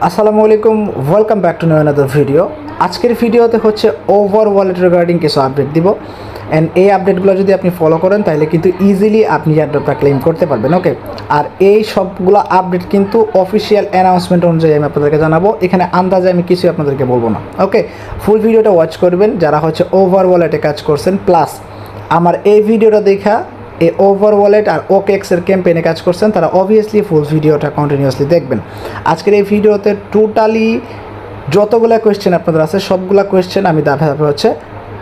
আসসালামু আলাইকুম, welcome back to another video. আজকের ভিডিওতে হচ্ছে ওভার ওয়ালেট রিগার্ডিং কিছু আপডেট দিব। অ্যান্ড এই আপডেটগুলো যদি আপনি ফলো করেন তাহলে কিন্তু ইজিলি আপনি এয়ারড্রপটা ক্লেম করতে পারবেন। ওকে, আর এই সবগুলো আপডেট কিন্তু অফিসিয়াল অ্যানাউন্সমেন্ট অনুযায়ী আমি আপনাদেরকে জানাবো। এখানে আন্দাজে আমি কিছুই আপনাদেরকে বলবো না। ওকে, ফুল ভিডিওটা ওয়াচ করবেন যারা হচ্ছে ওভার ওয়ালেটে কাজ করছেন, প্লাস আমার এই ভিডিওটা দেখা এই ওভার ওয়ালেট আর ওকেএক্সের ক্যাম্পেইনে কাজ করছেন তারা অবভিয়াসলি ফুল ভিডিওটা কন্টিনিউয়াসলি দেখবেন। আজকের এই ভিডিওতে টোটালি যতগুলো কোয়েশ্চেন আপনাদের আছে সবগুলো কোয়েশ্চেন আমি ধাপে ধাপে হচ্ছে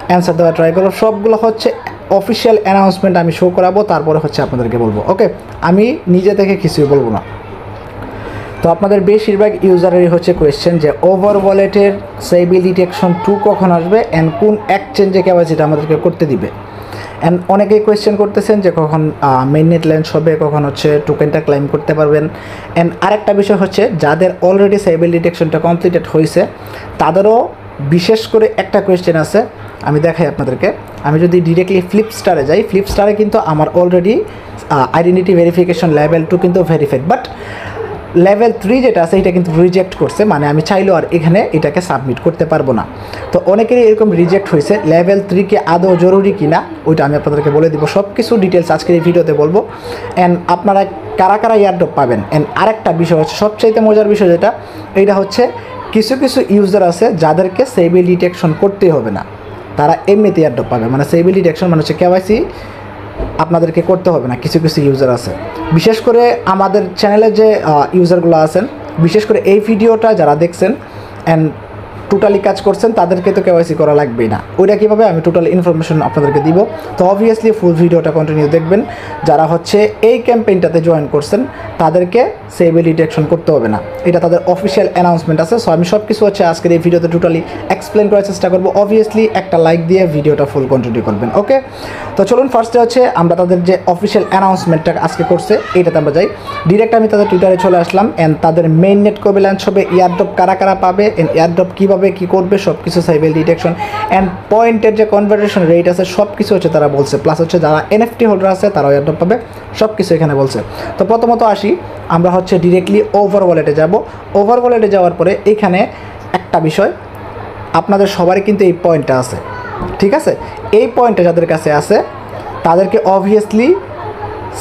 অ্যান্সার দেওয়ার ট্রাই করবো। সবগুলো হচ্ছে অফিসিয়াল অ্যানাউন্সমেন্ট আমি শো করাবো, তারপরে হচ্ছে আপনাদেরকে বলবো। ওকে, আমি নিজে থেকে কিছুই বলবো না। তো আপনাদের বেশিরভাগ ইউজারেরই হচ্ছে কোয়েশ্চেন যে ওভার ওয়ালেটের সেবি ডিটেকশন 2 কখন আসবে অ্যান্ড কোন এক্সচেঞ্জে কেওয়াইসিটা আমাদেরকে করতে দিবে। অ্যান্ড অনেকেই কোয়েশ্চেন করতেছেন যে কখন মেইননেট লঞ্চ হবে, কখন হচ্ছে টোকেনটা ক্লেম করতে পারবেন। অ্যান্ড আরেকটা বিষয় হচ্ছে যাদের অলরেডি সেবি ডিটেকশনটা কমপ্লিটেড হয়েছে তাদেরও বিশেষ করে একটা কোয়েশ্চেন আছে, আমি দেখাই আপনাদেরকে। আমি যদি ডিরেক্টলি ফ্লিপস্টারে যাই, ফ্লিপস্টারে কিন্তু আমার অলরেডি আইডেন্টিটি ভেরিফিকেশন লেভেল 2 কিন্তু ভেরিফাইড, বাট লেভেল 3 যেটা আছে এটা কিন্তু রিজেক্ট করছে, মানে আমি চাইলেও আর এখানে এটাকে সাবমিট করতে পারবো না। তো অনেকেরই এরকম রিজেক্ট হয়েছে। লেভেল 3 কি আদৌ জরুরি কিনা ওইটা আমি আপনাদেরকে বলে দিব, সব কিছু ডিটেলস আজকের এই ভিডিওতে বলবো। অ্যান্ড আপনারা কারা কারা এয়ারড্রপ পাবেন। অ্যান্ড আরেকটা বিষয় হচ্ছে সবচাইতে মজার বিষয় যেটা, এইটা হচ্ছে কিছু কিছু ইউজার আছে যাদেরকে সেবি ডিটেকশন করতেই হবে না, তারা এমনিতে এয়ারড্রপ পাবে। মানে সেবি ডিটেকশন মানে হচ্ছে কেওয়াইসি আপনাদেরকে করতে হবে না। কিছু কিছু ইউজার আছে, বিশেষ করে আমাদের চ্যানেলে যে ইউজারগুলো আছেন, বিশেষ করে এই ভিডিওটা যারা দেখছেন অ্যান্ড টোটালি কাজ করছেন তাদেরকে তো কেওয়াইসি করা লাগবেই না। ওইটা কীভাবে আমি টোটাল ইনফরমেশন আপনাদেরকে দিব। তো অবভিয়াসলি ফুল ভিডিওটা কন্টিনিউ দেখবেন। যারা হচ্ছে এই ক্যাম্পেইনটাতে জয়েন করছেন তাদেরকে সেবি ডিটেকশন করতে হবে না, এটা তাদের অফিসিয়াল অ্যানাউন্সমেন্ট আছে। সো আমি সব কিছু হচ্ছে আজকের এই ভিডিওতে টোটালি এক্সপ্লেন করার চেষ্টা করবো। অবভিয়াসলি একটা লাইক দিয়ে ভিডিওটা ফুল কন্টিনিউ করবেন। ওকে, তো চলুন ফার্স্টে হচ্ছে আমরা তাদের যে অফিসিয়াল অ্যানাউন্সমেন্টটা আজকে করছে এইটাতে আমরা যাই। ডিরেক্ট আমি তাদের টুইটারে চলে আসলাম। অ্যান্ড তাদের মেইন নেট কবে লঞ্চ হবে, এয়ারড্রপ কারা কারা পাবে, অ্যান্ড এয়ারড্রপ কীভাবে কী করবে সব কিছু, সেবি ডিটেকশন অ্যান্ড পয়েন্টের যে কনভার্সেশন রেট আছে সব কিছু হচ্ছে তারা বলছে। প্লাস হচ্ছে যারা এনএফটি হোল্ডার আছে তারাও এয়ারড্রপ পাবে, সব কিছু এখানে বলছে। তো প্রথমত আসি, আমরা হচ্ছে ডিরেক্টলি ওভার ওয়ালেটে যাব। ওভার ওয়ালেটে যাওয়ার পরে এখানে একটা বিষয়, আপনাদের সবারই কিন্তু এই পয়েন্টটা আছে, ঠিক আছে? এই পয়েন্টটা যাদের কাছে আছে তাদেরকে অবভিয়াসলি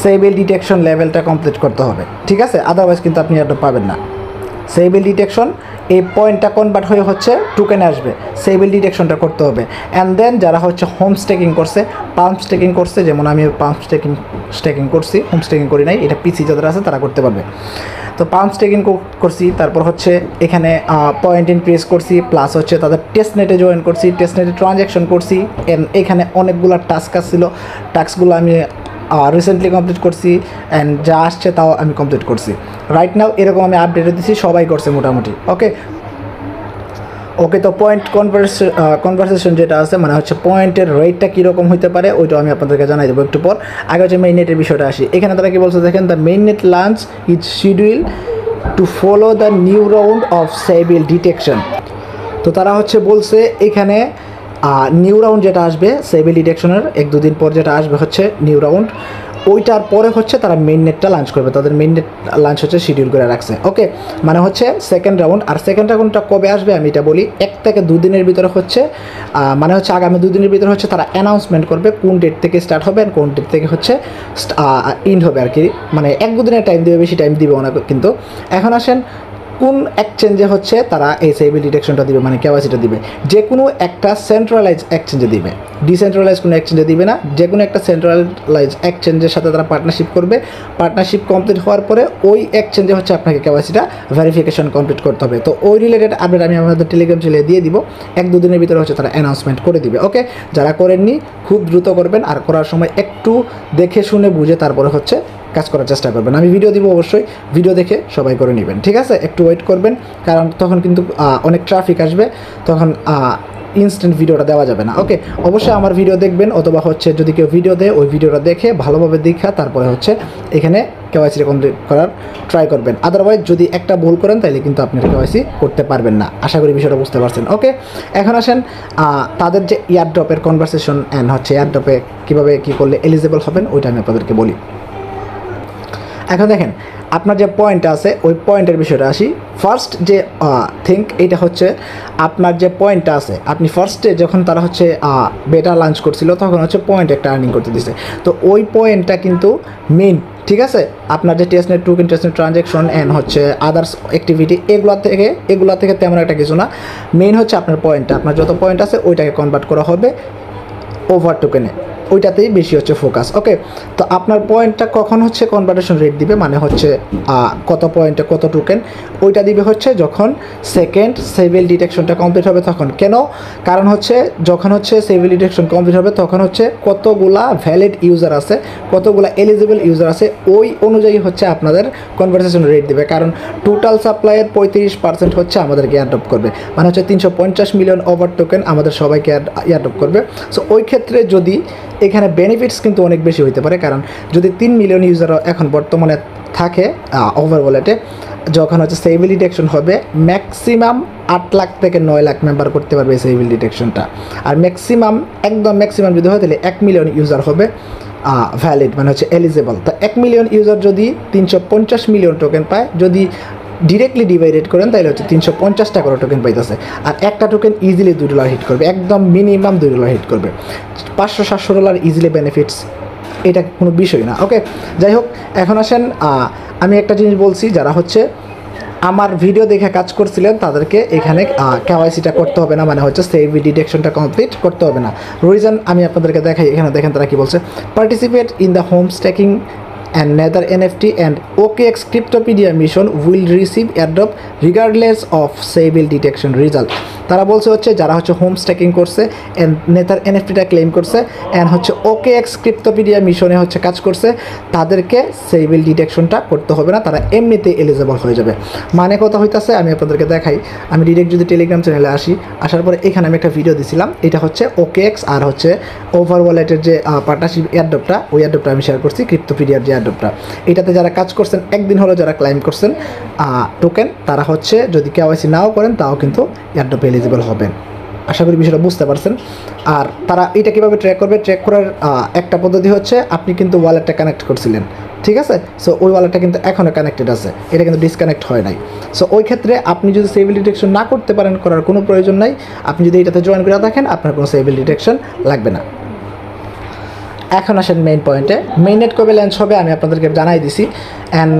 সেবি ডিটেকশন লেভেলটা কমপ্লিট করতে হবে, ঠিক আছে? আদারওয়াইজ কিন্তু আপনি এয়ারড্রপ পাবেন না। সেবি ডিটেকশন এই পয়েন্টটা কনভার্ট হয়ে হচ্ছে টোকেনে আসবে, সেবি ডিটেকশনটা করতে হবে। অ্যান্ড দেন যারা হচ্ছে হোম স্টেকিং করছে, পাম্প স্টেকিং করছে, যেমন আমি পাম্প স্টেকিং করছি, হোম স্টেকিং করি নাই, এটা পিসি যাদের আছে তারা করতে পারবে। তো পাম্প স্টেকিং করছি, তারপর হচ্ছে এখানে পয়েন্ট ইনক্রিজ করছি, প্লাস হচ্ছে তাদের টেস্টনেটে জয়েন করছি, টেস্টনেটে ট্রানজ্যাকশন করছি। এখানে অনেকগুলো টাস্ক আসছিল, টাস্কগুলো আমি রিসেন্টলি কমপ্লিট করছি। অ্যান্ড যা আসছে তাও আমি কমপ্লিট করছি রাইট নাও। এরকম আমি আপডেট দিচ্ছি, সবাই করছে মোটামুটি। ওকে ওকে, তো পয়েন্ট কনভারসেশন যেটা আছে, মানে হচ্ছে পয়েন্টের রেটটা কীরকম হতে পারে ওইটাও আমি আপনাদেরকে জানাই দেবো একটু পর। আগে হচ্ছে মেইন নেটের বিষয়টা আসি। এখানে তারা কি বলছে দেখেন, the main net launch is schedule to follow the new round of SEBI detection. তো তারা হচ্ছে বলছে এখানে নিউ রাউন্ড যেটা আসবে সেবি ডিটেকশনের 1-2 দিন পর যেটা আসবে হচ্ছে নিউ রাউন্ড, ওইটার পরে হচ্ছে তারা মেইন নেটটা লঞ্চ করবে। তাদের মেইন নেট লঞ্চ হচ্ছে শিডিউল করে রাখছে। ওকে, মানে হচ্ছে সেকেন্ড রাউন্ড। আর সেকেন্ড রাউন্ডটা কবে আসবে আমি এটা বলি, 1 থেকে 2 দিনের ভিতরে হচ্ছে, মানে হচ্ছে আগামী 2 দিনের ভিতরে হচ্ছে তারা অ্যানাউন্সমেন্ট করবে কোন ডেট থেকে স্টার্ট হবে আর কোন ডেট থেকে হচ্ছে ইন্ড হবে আর কি। মানে 1-2 দিনের টাইম দিবে, বেশি টাইম দিবে না। কিন্তু এখন আসেন কোন এক্সচেঞ্জে হচ্ছে তারা এই সেবি ডিটেকশনটা দিবে, মানে কেওয়াইসিটা দিবে। যে কোনো একটা সেন্ট্রালাইজ এক্সচেঞ্জে দিবে, ডিসেন্ট্রালাইজ কোনো এক্সচেঞ্জে দিবে না। যে কোনো একটা সেন্ট্রালাইজ এক্সচেঞ্জের সাথে তারা পার্টনারশিপ করবে। পার্টনারশিপ কমপ্লিট হওয়ার পরে ওই এক্সচেঞ্জে হচ্ছে আপনাকে কেওয়াইসিটা ভেরিফিকেশন কমপ্লিট করতে হবে। তো ওই রিলেটেড আপডেট আমি আমাদের টেলিগ্রাম চ্যানেলে দিয়ে দিব। 1-2 দিনের ভিতরে হচ্ছে তারা অ্যানাউন্সমেন্ট করে দিবে। ওকে, যারা করেননি খুব দ্রুত করবেন, আর করার সময় একটু দেখে শুনে বুঝে তারপরে হচ্ছে কাজ করার চেষ্টা করবেন। আমি ভিডিও দিব, অবশ্যই ভিডিও দেখে সবাই করে নেবেন, ঠিক আছে? একটু ওয়েট করবেন, কারণ তখন কিন্তু অনেক ট্রাফিক আসবে, তখন ইনস্ট্যান্ট ভিডিওটা দেওয়া যাবে না। ওকে, অবশ্যই আমার ভিডিও দেখবেন, অথবা হচ্ছে যদি কেউ ভিডিও দেয় ওই ভিডিওটা দেখে ভালোভাবে দেখা তারপরে হচ্ছে এখানে কেওয়াইসি কমপ্লিট করার ট্রাই করবেন। আদারওয়াইজ যদি একটা ভুল করেন তাহলে কিন্তু আপনি কেওয়াইসি করতে পারবেন না। আশা করি বিষয়টা বুঝতে পারছেন। ওকে, এখন আসেন তাদের যে এয়ারড্রপের কনভারসেশন অ্যান্ড হচ্ছে এয়ারড্রপে কীভাবে কী করলে এলিজিবল হবেন ওইটা আমি আপনাদেরকে বলি। এখন দেখেন, আপনার যে পয়েন্ট আছে ওই পয়েন্টের বিষয়টা আসি। ফার্স্ট যে এটা হচ্ছে আপনার যে পয়েন্টটা আছে, আপনি ফার্স্টে যখন তারা হচ্ছে বেটা লঞ্চ করছিল তখন হচ্ছে পয়েন্ট একটা আর্নিং করতে দিছে, তো ওই পয়েন্টটা কিন্তু মেইন, ঠিক আছে। আপনার যে testnet token, testnet transaction and হচ্ছে আদার্স অ্যাক্টিভিটি এগুলো থেকে তেমন একটা কিছু না, মেইন হচ্ছে আপনার পয়েন্টটা, আপনার যত পয়েন্ট আছে ওইটাকে কনভার্ট করা হবে ওভার টোকেনে, ওইটাতেই বেশি হচ্ছে ফোকাস। ওকে, তো আপনার পয়েন্টটা কখন হচ্ছে কনভার্টেশন রেট দিবে, মানে হচ্ছে কত পয়েন্টে কত টোকেন, ওইটা দিবে হচ্ছে যখন সেকেন্ড সেভিল ডিটেকশনটা কমপ্লিট হবে তখন। কেন? কারণ হচ্ছে যখন হচ্ছে সেভিল ডিটেকশন কমপ্লিট হবে তখন হচ্ছে কতগুলা ভ্যালিড ইউজার আছে, কতগুলা এলিজিবল ইউজার আছে, ওই অনুযায়ী হচ্ছে আপনাদের কনভার্সেশন রেট দিবে। কারণ টোটাল সাপ্লাইয়ের 35% হচ্ছে আমাদেরকে এয়ারড্রপ করবে, মানে হচ্ছে 350 মিলিয়ন ওভার টোকেন আমাদের সবাইকে এয়ারড্রপ করবে। সো ওই ক্ষেত্রে যদি এখানে বেনিফিটস কিন্তু অনেক বেশি হতে পারে, কারণ যদি 3 মিলিয়ন ইউজার এখন বর্তমানে থাকে ওভার ওয়ালেটে, যখন হচ্ছে সেভিল ডিটেকশন হবে ম্যাক্সিমাম 8 লাখ থেকে 9 লাখ মেম্বার করতে পারবে এই সেভিল ডিটেকশনটা। আর ম্যাক্সিমাম, একদম ম্যাক্সিমাম যদি হয় তাহলে 1 মিলিয়ন ইউজার হবে ভ্যালিড, মানে হচ্ছে এলিজেবল। তো 1 মিলিয়ন ইউজার যদি 350 মিলিয়ন টোকেন পায়, যদি ডিরেক্টলি ডিভাইডেড করেন তাহলে হচ্ছে 350 টাকার টোকেন পাইতেছে। আর একটা টোকেন ইজিলি $2 হিট করবে, একদম মিনিমাম $2 হিট করবে, $500-700 ইজিলি বেনিফিটস, এটা কোনো বিষয় না। ওকে, যাই হোক, এখন আসেন আমি একটা জিনিস বলছি, যারা হচ্ছে আমার ভিডিও দেখে কাজ করছিলেন তাদেরকে এখানে কেওয়াইসিটা করতে হবে না, মানে হচ্ছে সেভিল ডিটেকশনটা কমপ্লিট করতে হবে না। রিজন আমি আপনাদেরকে দেখাই, এখানে দেখেন তারা কি বলছে, participate in the home stacking and Nether NFT and OKX Cryptopedia mission will receive airdrop regardless of Savil detection result। তারা বলছে হচ্ছে যারা হচ্ছে হোম স্ট্যাকিং করছে এন্ড নেথার এনএফটিটা ক্লেম করছে অ্যান্ড হচ্ছে OKX Cryptopedia মিশনে হচ্ছে কাজ করছে, তাদেরকে সেভিল ডিটেকশনটা করতে হবে না, তারা এমনিতেই এলিজেবল হয়ে যাবে। মানে কথা হইতাছে, আমি আপনাদেরকে দেখাই, আমি ডিরেক্ট যদি টেলিগ্রাম চ্যানেলে আসি, আসার পরে এখানে আমি একটা ভিডিও দিছিলাম, এটা হচ্ছে OKX আর হচ্ছে ওভার ওয়ালেটের যে পার্টনারশিপ এয়ারড্রপটা, ওই এয়ারড্রপটা আমি শেয়ার করছি, ক্রিপ্টোপিডিয়ার যে এয়ারড্রপটা, এটাতে যারা কাজ করছেন একদিন হলো, যারা ক্লাইম করছেন টোকেন, তারা হচ্ছে যদি কেওয়াইসি নাও করেন তাও কিন্তু এয়ারড্রপ এলিজিবল হবেন। আশা করি বিষয়টা বুঝতে পারছেন। আর তারা এটা কীভাবে ট্র্যাক করবে, ট্র্যাক করার একটা পদ্ধতি হচ্ছে আপনি কিন্তু ওয়ালেটটা কানেক্ট করছিলেন, ঠিক আছে, সো ওই ওয়ালেটটা কিন্তু এখনও কানেক্টেড আছে, এটা কিন্তু ডিসকানেক্ট হয় নাই। সো ওই ক্ষেত্রে আপনি যদি সেভিল ডিটেকশন না করতে পারেন, করার কোনো প্রয়োজন নাই, আপনি যদি এটাতে জয়েন করে থাকেন আপনার কোনো সেভিল ডিটেকশন লাগবে না। এখন আসেন মেইন পয়েন্টে, মেইননেট কবে লঞ্চ হবে আমি আপনাদেরকে জানাই দিছি, অ্যান্ড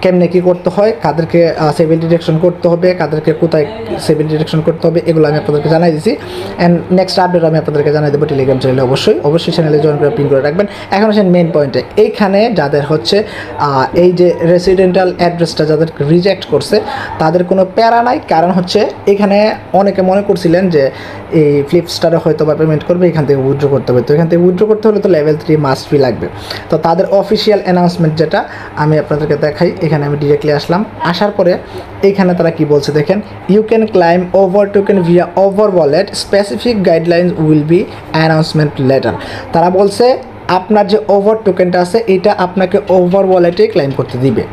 কেমনে কী করতে হয়, কাদেরকে সেভিল ডিটেকশন করতে হবে, কাদেরকে কোথায় সেভিল ডিটেকশন করতে হবে, এগুলো আমি আপনাদেরকে জানাই দিছি। অ্যান্ড নেক্সট আপডেট আমি আপনাদেরকে জানাই দেবো টেলিগ্রাম চ্যানেলে, অবশ্যই চ্যানেলে জয়েন করে পিন করে রাখবেন। এখন আসেন মেইন পয়েন্টে, এইখানে যাদের হচ্ছে এই যে রেসিডেন্টাল অ্যাড্রেসটা যাদের রিজেক্ট করছে তাদের কোনো প্যারা নাই, কারণ হচ্ছে এখানে অনেকে মনে করছিলেন যে এই ফ্লিপস্টারে হয়তো বা পেমেন্ট করবে, এখান থেকে উইথড্র করতে হবে, তো এখান থেকে উইথড্র করতে হলে তো লেভেল 3 মাস্ট ফি লাগবে। তো তাদের অফিসিয়াল অ্যানাউন্সমেন্ট যেটা আমি আপনাদেরকে দেখাই, এখানে আমি ডিরেক্টলি আসলাম, আসার পরে এখানে তারা কি বলছে দেখেন, you can claim over token via over wallet, specific guidelines will be announcement letter. তারা বলছে আপনার যে ওভার টোকেনটা আছে এটা আপনাকে ওভার ওয়ালেটে ক্লাইম করতে দিবে,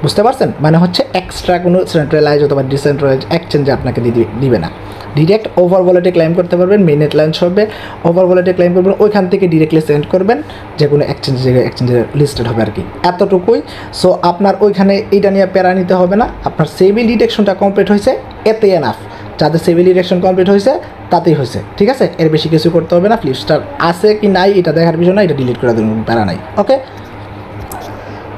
বুঝতে পারছেন? মানে হচ্ছে এক্সট্রা কোনো সেন্ট্রালাইজ অথবা ডিসেন্ট্রালাইজ এক্সচেঞ্জে আপনাকে দিবে না, ডিরেক্ট ওভার ওয়ালেটে ক্লাইম করতে পারবেন। মেইননেট লঞ্চ হবে, ওভার ওয়ালেটে ক্লাইম করবেন, ওইখান থেকে ডিরেক্টলি সেন্ড করবেন যে কোনো এক্সচেঞ্জে লিস্টেড হবে আর কি, এতটুকুই। সো আপনার ওইখানে এইটা নিয়ে প্যারা নিতে হবে না, আপনার সেভিল ডিটেকশনটা কমপ্লিট হয়েছে, এতে এনাফ। যাদের সিভিল ডিটেকশন কমপ্লিট হয়েছে তাতেই হয়েছে, ঠিক আছে, এর বেশি কিছু করতে হবে না। ফ্লিপস্টার আছে কি নাই এটা দেখার বিষয় না, এটা ডিলিট করে দেবেন, প্যারা নাই। ওকে,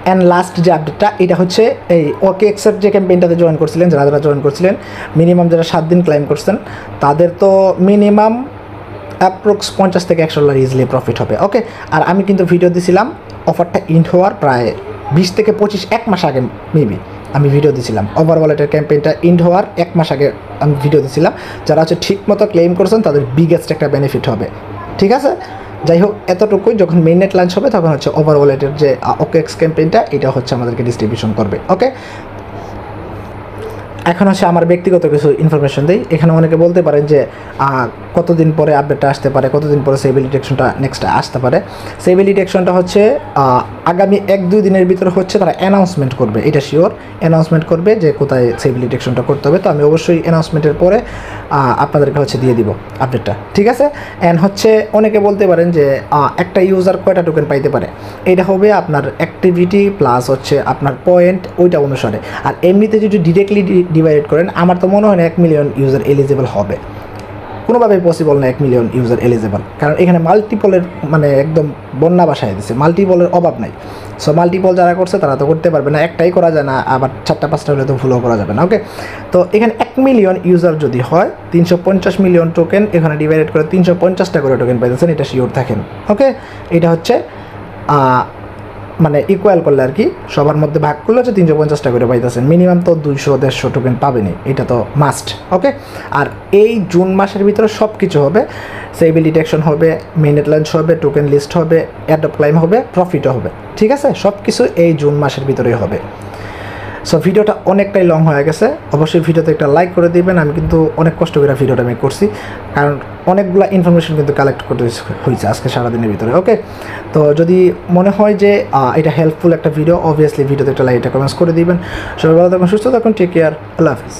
অ্যান্ড লাস্ট যে আপডেটটা এটা হচ্ছে এই OKX-এর যে ক্যাম্পেইনটাতে জয়েন করছিলেন, যারা জয়েন করছিলেন, মিনিমাম যারা 7 দিন ক্লাইম করছেন তাদের তো মিনিমাম অ্যাপ্রক্স $50 থেকে $100 ইজিলি প্রফিট হবে। ওকে, আর আমি কিন্তু ভিডিও দিছিলাম অফারটা ইন্ড হওয়ার প্রায় 20 থেকে 25 এক মাস আগে মেবি আমি ভিডিও দিছিলাম, ওভার ওয়ালেটের ক্যাম্পেইনটা ইন্ড হওয়ার 1 মাস আগে আমি ভিডিও দিছিলাম। যারা হচ্ছে ঠিক মতো ক্লেম করছেন তাদের বিগেস্ট একটা বেনিফিট হবে, ঠিক আছে। যাই হোক, এতটুকুই, যখন মেইননেট লঞ্চ হবে তখন হচ্ছে ওভার ওয়ালেটের যে OKX ক্যাম্পেইনটা এটা হচ্ছে আমাদেরকে ডিস্ট্রিবিউশন করবে। ওকে, এখন হচ্ছে আমার ব্যক্তিগত কিছু ইনফরমেশন দিই। এখানে অনেকে বলতে পারেন যে কতদিন পরে আপডেটটা আসতে পারে, কতদিন পরে সেভ ডিটেকশনটা নেক্সট আসতে পারে। সেভ ডিটেকশনটা হচ্ছে আগামী 1-2 দিনের ভিতরে হচ্ছে তারা অ্যানাউন্সমেন্ট করবে, এটা শিওর অ্যানাউন্সমেন্ট করবে যে কোথায় সেভ ডিটেকশনটা করতে হবে। তো আমি অবশ্যই অ্যানাউন্সমেন্টের পরে আপনাদেরকে হচ্ছে দিয়ে দিব আপডেটটা, ঠিক আছে। অ্যান্ড হচ্ছে অনেকে বলতে পারেন যে একটা ইউজার কয়টা টোকেন পাইতে পারে, এটা হবে আপনার অ্যাক্টিভিটি প্লাস হচ্ছে আপনার পয়েন্ট ওইটা অনুসারে। আর এমনিতে যদি ডিরেক্টলি ডিভাইড করেন, আমার তো মনে হয় না 1 মিলিয়ন ইউজার এলিজিবল হবে, কোনোভাবেই পসিবল না 1 মিলিয়ন ইউজার এলিজিবল, কারণ এখানে মাল্টিপলের মানে একদম বন্যা বাসায় দিচ্ছে, মাল্টিপলের অভাব নাই। সো মাল্টিপল যারা করছে তারা তো করতে পারবে না, একটাই করা যায় না, আবার 4টা-5টা হলে তো ভুলও করা যাবে না। ওকে, তো এখানে 1 মিলিয়ন ইউজার যদি হয় 350 মিলিয়ন টোকেন এখানে ডিভাইডেড করে 350টা করে টোকেন পাইতেছেন, এটা শিওর থাকেন। ওকে, এটা হচ্ছে মানে ইকুয়াল করলে আর কি, সবার মধ্যে ভাগ করলে হচ্ছে 350টা করে পাইতেছেন, মিনিমাম তো 200-150 টোকেন পাবেনি, এটা তো মাস্ট। ওকে, আর এই জুন মাসের ভিতরে সব কিছু হবে, সেভ ডিটেকশন হবে, মেইননেট লঞ্চ হবে, টোকেন লিস্ট হবে, অ্যাডপ ক্লাইম হবে, প্রফিটও হবে, ঠিক আছে। সব কিছু এই জুন মাসের ভিতরেই হবে। সো ভিডিওটা অনেকটাই লং হয়ে গেছে, অবশ্যই ভিডিওতে একটা লাইক করে দিবেন। আমি কিন্তু অনেক কষ্ট করে ভিডিওটা মেক করছি, কারণ অনেকগুলো ইনফরমেশন কিন্তু কালেক্ট করতে হয়েছে আজকে সারাদিনের ভিতরে। ওকে, তো যদি মনে হয় যে এটা হেল্পফুল একটা ভিডিও, অবভিয়াসলি ভিডিওতে একটা লাইক, একটা কমেন্টস করে দিবেন। সবাই ভালো থাকুন, সুস্থ থাকুন, টেক কেয়ার, আল্লাহ হাফিজ।